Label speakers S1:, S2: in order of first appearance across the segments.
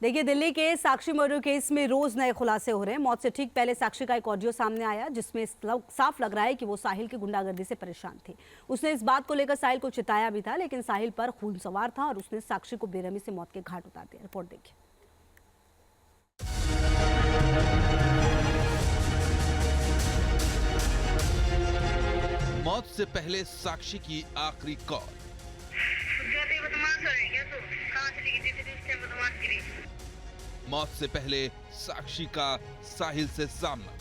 S1: देखिए, दिल्ली के साक्षी murder case में रोज नए खुलासे हो रहे हैं। मौत से ठीक पहले साक्षी का एक ऑडियो सामने आया जिसमें साफ लग रहा है कि वो साहिल की गुंडागर्दी से परेशान थी। उसने इस बात को लेकर साहिल को चिताया भी था, लेकिन साहिल पर खून सवार था और उसने साक्षी को बेरहमी से मौत के घाट उतार दिया। रिपोर्ट देखिए।
S2: मौत से पहले साक्षी की आखिरी कॉल। मौत से पहले साक्षी का साहिल से सामना।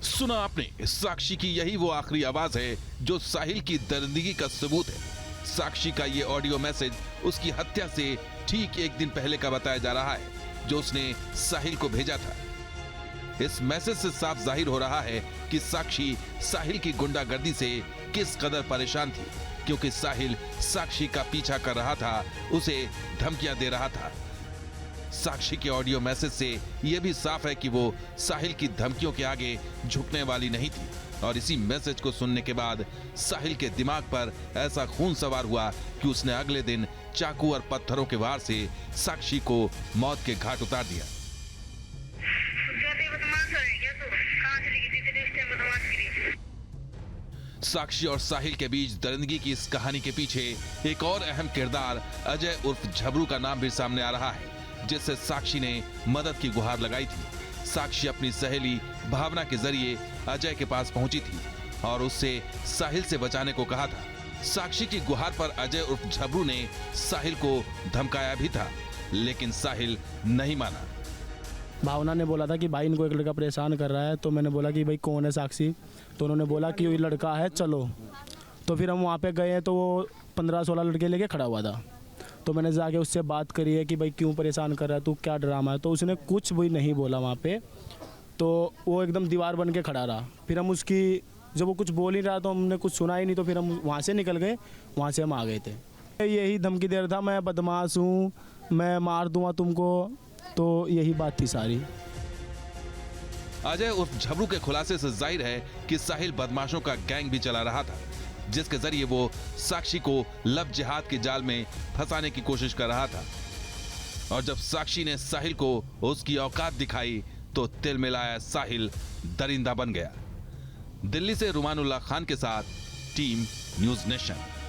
S2: सुना आपने, साक्षी की यही वो आखिरी आवाज है जो साहिल की दरिंदगी का सबूत है। साक्षी का ये ऑडियो मैसेज उसकी हत्या से ठीक एक दिन पहले का बताया जा रहा है, जो उसने साहिल को भेजा था। इस मैसेज से साफ जाहिर हो रहा है कि साक्षी साहिल की गुंडागर्दी से किस कदर परेशान थी, क्योंकि साहिल साक्षी का पीछा कर रहा था, उसे धमकियां दे रहा था। साक्षी के ऑडियो मैसेज से यह भी साफ है कि वो साहिल की धमकियों के आगे झुकने वाली नहीं थी, और इसी मैसेज को सुनने के बाद साहिल के दिमाग पर ऐसा खून सवार हुआ कि उसने अगले दिन चाकू और पत्थरों के वार से साक्षी को मौत के घाट उतार दिया। साक्षी और साहिल के बीच दरिंदगी की इस कहानी के पीछे एक और अहम किरदार अजय उर्फ झबरू का नाम भी सामने आ रहा है, जिससे साक्षी ने मदद की गुहार लगाई थी। साक्षी अपनी सहेली भावना के जरिए अजय के पास पहुंची थी और उससे साहिल से बचाने को कहा था। साक्षी की गुहार पर अजय उर्फ झबरू ने साहिल को धमकाया भी था, लेकिन साहिल नहीं माना।
S3: भावना ने बोला था कि भाई इनको एक लड़का परेशान कर रहा है, तो मैंने बोला कि भाई कौन है साक्षी, तो उन्होंने बोला कि ये लड़का है, चलो। तो फिर हम वहाँ पे गए हैं, तो वो 15-16 लड़के लेके खड़ा हुआ था। तो मैंने जाके उससे बात करी है कि भाई क्यों परेशान कर रहा है, तू क्या ड्रामा है। तो उसने कुछ भी नहीं बोला वहाँ पे, तो वो एकदम दीवार बन के खड़ा रहा। फिर हम उसकी, जब वो कुछ बोल ही रहा तो हमने कुछ सुना ही नहीं, तो फिर हम वहाँ से निकल गए, वहाँ से हम आ गए थे। यही धमकी दे रहा था, मैं बदमाश हूँ, मैं मार दूँगा तुमको, तो यही बात थी सारी।
S2: अजय उर्फ झबरू के खुलासे से जाहिर है कि साहिल बदमाशों का गैंग भी चला रहा था, जिसके जरिए वो साक्षी को लव जिहाद के जाल में फंसाने की कोशिश कर रहा था। और जब साक्षी ने साहिल को उसकी औकात दिखाई तो तिल मिलाया साहिल दरिंदा बन गया। दिल्ली से रुमानुल्लाह खान के साथ टीम न्यूज़ नेशन।